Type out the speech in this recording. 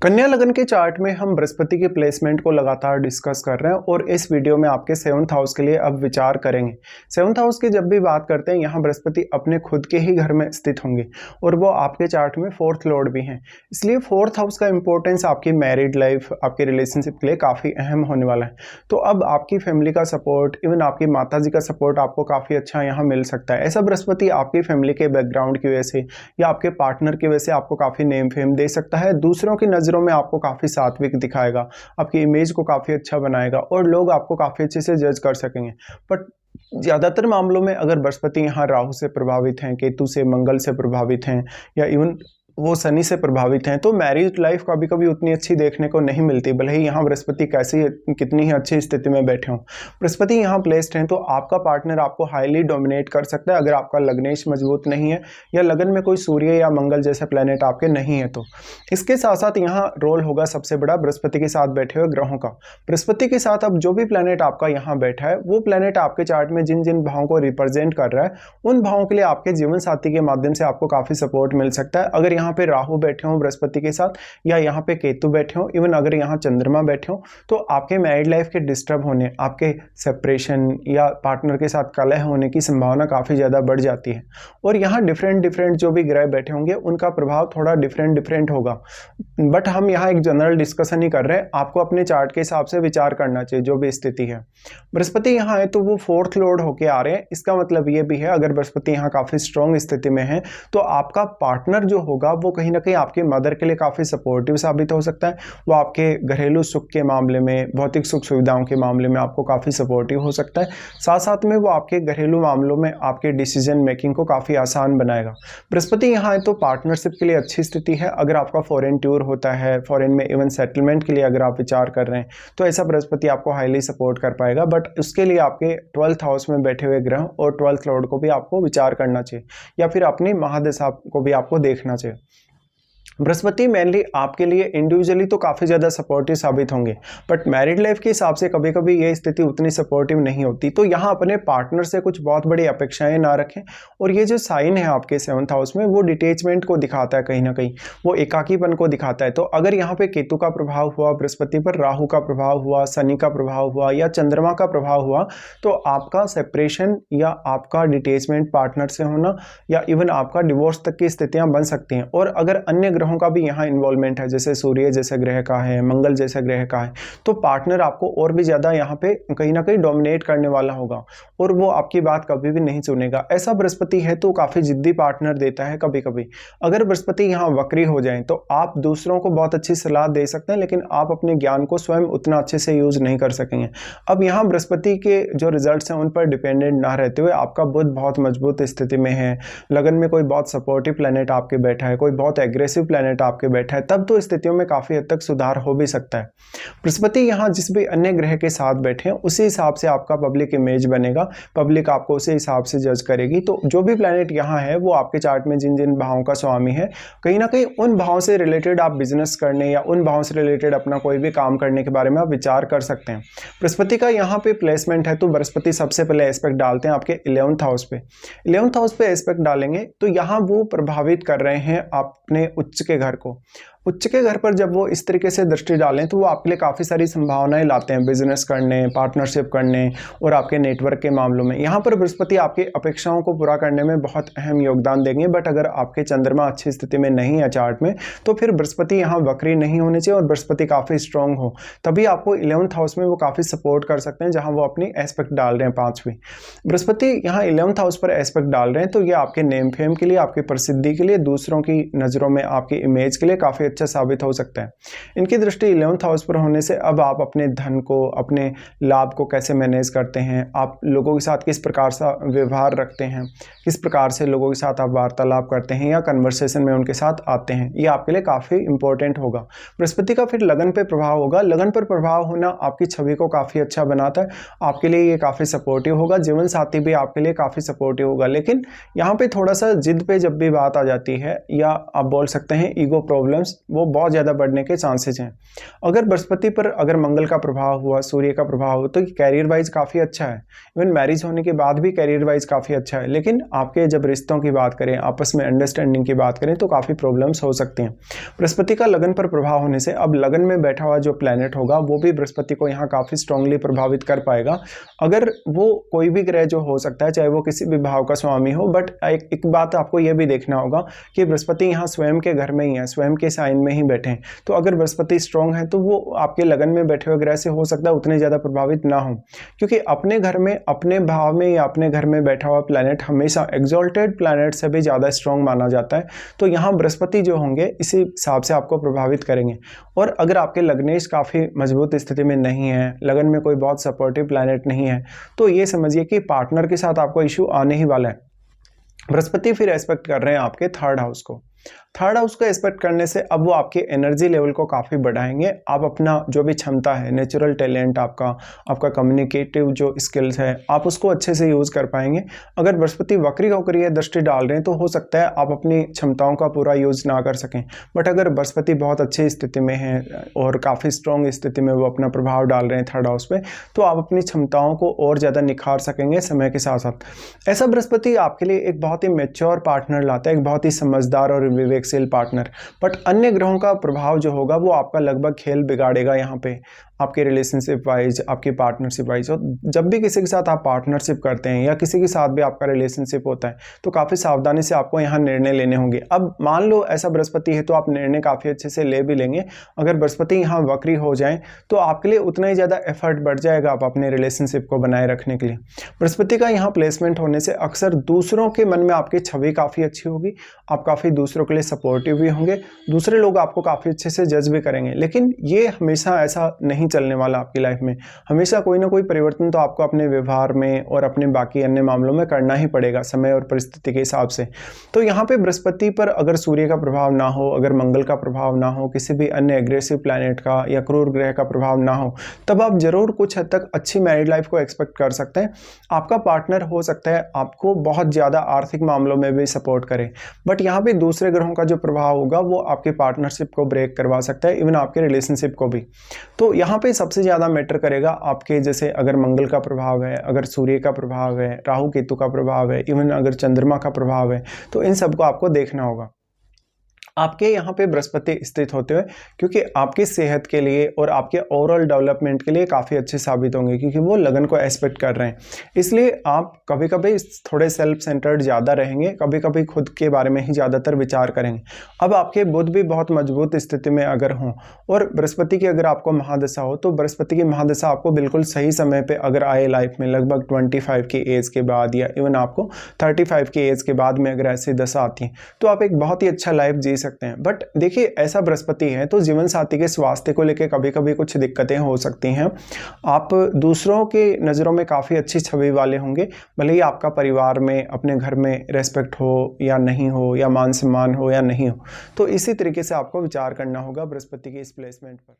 कन्या लगन के चार्ट में हम बृहस्पति के प्लेसमेंट को लगातार डिस्कस कर रहे हैं और इस वीडियो में आपके 7th हाउस के लिए अब विचार करेंगे। 7th हाउस की जब भी बात करते हैं यहाँ बृहस्पति अपने खुद के ही घर में स्थित होंगे और वो आपके चार्ट में 4th लॉर्ड भी हैं, इसलिए 4th हाउस का इंपॉर्टेंस आपकी मैरिड लाइफ, आपके रिलेशनशिप के लिए काफ़ी अहम होने वाला है। तो अब आपकी फैमिली का सपोर्ट, इवन आपकी माता जी का सपोर्ट आपको काफ़ी अच्छा यहाँ मिल सकता है। ऐसा बृहस्पति आपकी फैमिली के बैकग्राउंड की वजह से या आपके पार्टनर की वजह से आपको काफ़ी नेम फेम दे सकता है, दूसरों की नज़रों में आपको काफ़ी सात्विक दिखाएगा, आपकी इमेज को काफ़ी अच्छा बनाएगा और लोग आपको काफ़ी अच्छे से जज कर सकेंगे। बट ज़्यादातर मामलों में अगर बृहस्पति यहाँ राहु से प्रभावित हैं, केतु से, मंगल से प्रभावित हैं या इवन वो शनि से प्रभावित हैं, तो मैरिज लाइफ कभी कभी उतनी अच्छी देखने को नहीं मिलती, भले ही यहाँ बृहस्पति कैसी कितनी ही अच्छी स्थिति में बैठे हों। बृहस्पति यहाँ प्लेस्ड हैं तो आपका पार्टनर आपको हाईली डोमिनेट कर सकता है अगर आपका लग्नेश मजबूत नहीं है या लगन में कोई सूर्य या मंगल जैसे प्लेनेट आपके नहीं है। तो इसके साथ साथ यहाँ रोल होगा सबसे बड़ा बृहस्पति के साथ बैठे हुए ग्रहों का। बृहस्पति के साथ अब जो भी प्लेनेट आपका यहाँ बैठा है वो प्लेनेट आपके चार्ट में जिन जिन भावों को रिप्रेजेंट कर रहा है उन भावों के लिए आपके जीवन साथी के माध्यम से आपको काफ़ी सपोर्ट मिल सकता है। अगर यहाँ पे राहु बैठे हों बृहस्पति के साथ या यहाँ पे केतु बैठे हों, इवन अगर यहाँ चंद्रमा बैठे हों, तो आपके मैरिड लाइफ के डिस्टर्ब होने, आपके सेपरेशन या पार्टनर के साथ कलह होने की संभावना काफ़ी ज़्यादा बढ़ जाती है। और यहाँ डिफरेंट जो भी ग्रह बैठे होंगे उनका प्रभाव थोड़ा डिफरेंट होगा, बट हम यहाँ एक जनरल डिस्कशन ही कर रहे हैं, आपको अपने चार्ट के हिसाब से विचार करना चाहिए जो भी स्थिति है। बृहस्पति यहाँ है तो वो 4th लॉर्ड होके आ रहे हैं, इसका मतलब ये भी है अगर बृहस्पति यहाँ काफ़ी स्ट्रॉन्ग स्थिति में है तो आपका पार्टनर जो होगा वो कहीं ना कहीं आपके मदर के लिए काफ़ी सपोर्टिव साबित हो सकता है। वो आपके घरेलू सुख के मामले में, भौतिक सुख सुविधाओं के मामले में आपको काफ़ी सपोर्टिव हो सकता है। साथ साथ में वो आपके घरेलू मामलों में आपके डिसीजन मेकिंग को काफ़ी आसान बनाएगा। बृहस्पति यहाँ है तो पार्टनरशिप के लिए अच्छी स्थिति है। अगर आपका फॉरेन टूर होता है, फॉरेन में इवन सेटलमेंट के लिए अगर आप विचार कर रहे हैं तो ऐसा बृहस्पति आपको हाईली सपोर्ट कर पाएगा। बट उसके लिए आपके 12th हाउस में बैठे हुए ग्रह और 12th लॉर्ड को भी आपको विचार करना चाहिए या फिर अपनी महादशा को भी आपको देखना चाहिए। बृहस्पति मेनली आपके लिए इंडिविजुअली तो काफ़ी ज़्यादा सपोर्टिव साबित होंगे, बट मैरिड लाइफ के हिसाब से कभी कभी ये स्थिति उतनी सपोर्टिव नहीं होती। तो यहाँ अपने पार्टनर से कुछ बहुत बड़ी अपेक्षाएं ना रखें। और ये जो साइन है आपके 7th हाउस में वो डिटेचमेंट को दिखाता है, कहीं ना कहीं वो एकाकीपन को दिखाता है। तो अगर यहाँ पे केतु का प्रभाव हुआ, बृहस्पति पर राहु का प्रभाव हुआ, शनि का प्रभाव हुआ या चंद्रमा का प्रभाव हुआ, तो आपका सेपरेशन या आपका डिटेचमेंट पार्टनर से होना या इवन आपका डिवोर्स तक की स्थितियाँ बन सकती हैं। और अगर अन्य ग्रहों का भी यहाँ इन्वॉल्वमेंट है, जैसे सूर्य जैसे ग्रह का है, मंगल जैसे ग्रह का है, तो पार्टनर आपको और भी ज्यादा यहाँ पे कहीं ना कहीं डोमिनेट करने वाला होगा और वो आपकी बात कभी भी नहीं सुनेगा। ऐसा बृहस्पति है तो काफी जिद्दी पार्टनर देता है कभी कभी। अगर बृहस्पति यहाँ वक्री हो जाए तो आप दूसरों को बहुत अच्छी सलाह दे सकते हैं, लेकिन आप अपने ज्ञान को स्वयं उतना अच्छे से यूज नहीं कर सकेंगे। अब यहाँ बृहस्पति के जो रिजल्ट्स हैं उन पर डिपेंडेंट ना रहते हुए आपका बुध बहुत मजबूत स्थिति में है, लगन में कोई बहुत सपोर्टिव प्लेनेट आपके बैठा है, कोई बहुत एग्रेसिव प्लेनेट आपके बैठा है, तब तो स्थितियों में काफी हद तक सुधार हो भी सकता है। बृहस्पति यहाँ जिस भी अन्य ग्रह के साथ बैठे हैं उसी हिसाब से आपका पब्लिक इमेज बनेगा, पब्लिक आपको उसी हिसाब से जज करेगी। तो जो भी प्लेनेट यहाँ है वो आपके चार्ट में जिन जिन भावों का स्वामी है, कहीं ना कहीं उन भावों से रिलेटेड आप बिजनेस करने या उन भावों से रिलेटेड अपना कोई भी काम करने के बारे में आप विचार कर सकते हैं। बृहस्पति का यहाँ पे प्लेसमेंट है तो बृहस्पति सबसे पहले एस्पेक्ट डालते हैं आपके 11th हाउस पे। 11th हाउस पे एस्पेक्ट डालेंगे तो यहाँ वो प्रभावित कर रहे हैं अपने उच्च के घर को। उच्च के घर पर जब वो इस तरीके से दृष्टि डालें तो वो आपके लिए काफ़ी सारी संभावनाएं लाते हैं बिजनेस करने, पार्टनरशिप करने और आपके नेटवर्क के मामलों में। यहाँ पर बृहस्पति आपकी अपेक्षाओं को पूरा करने में बहुत अहम योगदान देंगे। बट अगर आपके चंद्रमा अच्छी स्थिति में नहीं है चार्ट में तो फिर बृहस्पति यहाँ वक्री नहीं होने चाहिए और बृहस्पति काफ़ी स्ट्रॉन्ग हो, तभी आपको 11th हाउस में वो काफ़ी सपोर्ट कर सकते हैं जहाँ वो अपनी एस्पेक्ट डाल रहे हैं 5वीं। बृहस्पति यहाँ 11th हाउस पर एस्पेक्ट डाल रहे हैं तो ये आपके नेम फेम के लिए, आपकी प्रसिद्धि के लिए, दूसरों की नज़रों में आपकी इमेज के लिए काफ़ी अच्छा साबित हो सकता है। इनकी दृष्टि 11th हाउस पर होने से अब आप अपने धन को, अपने लाभ को कैसे मैनेज करते हैं, आप लोगों के साथ किस प्रकार से व्यवहार रखते हैं, किस प्रकार से लोगों के साथ आप वार्तालाप करते हैं या कन्वर्सेशन में उनके साथ आते हैं, ये आपके लिए काफ़ी इंपॉर्टेंट होगा। बृहस्पति का फिर लगन पे प्रभाव होगा। लगन पर प्रभाव होना आपकी छवि को काफ़ी अच्छा बनाता है, आपके लिए ये काफ़ी सपोर्टिव होगा। जीवन साथी भी आपके लिए काफ़ी सपोर्टिव होगा। लेकिन यहाँ पे थोड़ा सा जिद पे जब भी बात आ जाती है या आप बोल सकते हैं ईगो प्रॉब्लम्स, वो बहुत ज़्यादा बढ़ने के चांसेज हैं। अगर बृहस्पति पर अगर मंगल का प्रभाव हुआ, सूर्य का प्रभाव हो, तो कैरियर वाइज काफ़ी अच्छा है। इवन मैरिज होने के बाद भी कैरियर वाइज काफ़ी अच्छा है, लेकिन आपके जब रिश्तों की बात करें, आपस में अंडरस्टैंडिंग की बात करें, तो काफ़ी प्रॉब्लम्स हो सकती हैं। बृहस्पति का लगन पर प्रभाव होने से अब लगन में बैठा हुआ जो प्लैनेट होगा वो भी बृहस्पति को यहाँ काफ़ी स्ट्रांगली प्रभावित कर पाएगा। अगर वो कोई भी ग्रह जो हो सकता है, चाहे वो किसी भी भाव का स्वामी हो, बट एक बात आपको यह भी देखना होगा कि बृहस्पति यहाँ स्वयं के घर में ही है, स्वयं के साइन में ही बैठे हैं। तो अगर बृहस्पति स्ट्रांग है तो वो आपके लगन में बैठे हुए ग्रह से हो सकता है उतने ज़्यादा प्रभावित ना हो, क्योंकि अपने घर में, अपने भाव में या अपने घर में बैठा हुआ प्लैनेट हमेशा एक्सॉल्टेड प्लैनेट से भी ज़्यादा स्ट्रांग माना जाता है। तो यहाँ बृहस्पति जो होंगे इसी हिसाब से आपको प्रभावित करेंगे। और अगर आपके लग्नेश काफ़ी मजबूत स्थिति में नहीं है, लगन में कोई बहुत सपोर्टिव प्लैनेट नहीं है, तो ये समझिए कि पार्टनर के साथ आपको इशू आने ही वाला है। बृहस्पति फिर एस्पेक्ट कर रहे हैं आपके थर्ड हाउस को। थर्ड हाउस को एस्पेक्ट करने से अब वो आपके एनर्जी लेवल को काफ़ी बढ़ाएंगे। आप अपना जो भी क्षमता है, नेचुरल टैलेंट आपका कम्युनिकेटिव जो स्किल्स है, आप उसको अच्छे से यूज़ कर पाएंगे। अगर बृहस्पति वक्री होकर ये दृष्टि डाल रहे हैं तो हो सकता है आप अपनी क्षमताओं का पूरा यूज़ ना कर सकें, बट अगर बृहस्पति बहुत अच्छी स्थिति में है और काफ़ी स्ट्रॉन्ग स्थिति में वो अपना प्रभाव डाल रहे हैं थर्ड हाउस पे, तो आप अपनी क्षमताओं को और ज़्यादा निखार सकेंगे समय के साथ साथ। ऐसा बृहस्पति आपके लिए एक बहुत ही मैच्योर पार्टनर लाता है, एक बहुत ही समझदार और विवेकशील पार्टनर। बट अन्य ग्रहों का प्रभाव जो होगा वो आपका लगभग खेल बिगाड़ेगा यहाँ पे, आपके रिलेशनशिप वाइज, आपकी पार्टनरशिप वाइज। और जब भी किसी के साथ आप पार्टनरशिप करते हैं या किसी के साथ भी आपका रिलेशनशिप होता है तो काफ़ी सावधानी से आपको यहाँ निर्णय लेने होंगे। अब मान लो ऐसा बृहस्पति है तो आप निर्णय काफ़ी अच्छे से ले भी लेंगे। अगर बृहस्पति यहाँ वक्री हो जाए तो आपके लिए उतना ही ज़्यादा एफर्ट बढ़ जाएगा आप अपने रिलेशनशिप को बनाए रखने के लिए। बृहस्पति का यहाँ प्लेसमेंट होने से अक्सर दूसरों के मन में आपकी छवि काफ़ी अच्छी होगी, आप काफ़ी दूसरों के लिए सपोर्टिव भी होंगे, दूसरे लोग आपको काफ़ी अच्छे से जज भी करेंगे। लेकिन ये हमेशा ऐसा नहीं चलने वाला आपकी लाइफ में। हमेशा कोई ना कोई परिवर्तन तो आपको अपने व्यवहार में और अपने बाकी अन्य मामलों में करना ही पड़ेगा समय और परिस्थिति के हिसाब से। तो यहाँ पे बृहस्पति पर अगर सूर्य का प्रभाव ना हो, अगर मंगल का प्रभाव ना हो, किसी भी अन्य एग्रेसिव प्लैनेट का या क्रूर ग्रह का प्रभाव ना हो, तब आप जरूर कुछ हद तक अच्छी मैरिड लाइफ को एक्सपेक्ट कर सकते हैं। आपका पार्टनर हो सकता है आपको बहुत ज़्यादा आर्थिक मामलों में भी सपोर्ट करे, बट यहाँ पे दूसरे ग्रहों का जो प्रभाव होगा वो आपके पार्टनरशिप को ब्रेक करवा सकता है, इवन आपके रिलेशनशिप को भी। तो यहाँ पे सबसे ज़्यादा मैटर करेगा आपके, जैसे अगर मंगल का प्रभाव है, अगर सूर्य का प्रभाव है, राहु केतु का प्रभाव है, इवन अगर चंद्रमा का प्रभाव है, तो इन सबको आपको देखना होगा आपके यहाँ पे बृहस्पति स्थित होते हुए, क्योंकि आपकी सेहत के लिए और आपके ओवरऑल डेवलपमेंट के लिए काफ़ी अच्छे साबित होंगे, क्योंकि वो लगन को एस्पेक्ट कर रहे हैं। इसलिए आप कभी कभी थोड़े सेल्फ सेंटर्ड ज़्यादा रहेंगे, कभी कभी खुद के बारे में ही ज़्यादातर विचार करेंगे। अब आपके बुध भी बहुत मजबूत स्थिति में अगर हों और बृहस्पति की अगर आपको महादशा हो, तो बृहस्पति की महादशा आपको बिल्कुल सही समय पर अगर आए लाइफ में, लगभग 25 की एज के बाद या इवन आपको 35 की एज के बाद में अगर ऐसी दशा आती है, तो आप एक बहुत ही अच्छा लाइफ जी सकते हैं। बट देखिए, ऐसा बृहस्पति है तो जीवन साथी के स्वास्थ्य को लेकर कभी कभी कुछ दिक्कतें हो सकती हैं। आप दूसरों के नज़रों में काफ़ी अच्छी छवि वाले होंगे, भले ही आपका परिवार में, अपने घर में रेस्पेक्ट हो या नहीं हो, या मान सम्मान हो या नहीं हो। तो इसी तरीके से आपको विचार करना होगा बृहस्पति के इस प्लेसमेंट पर।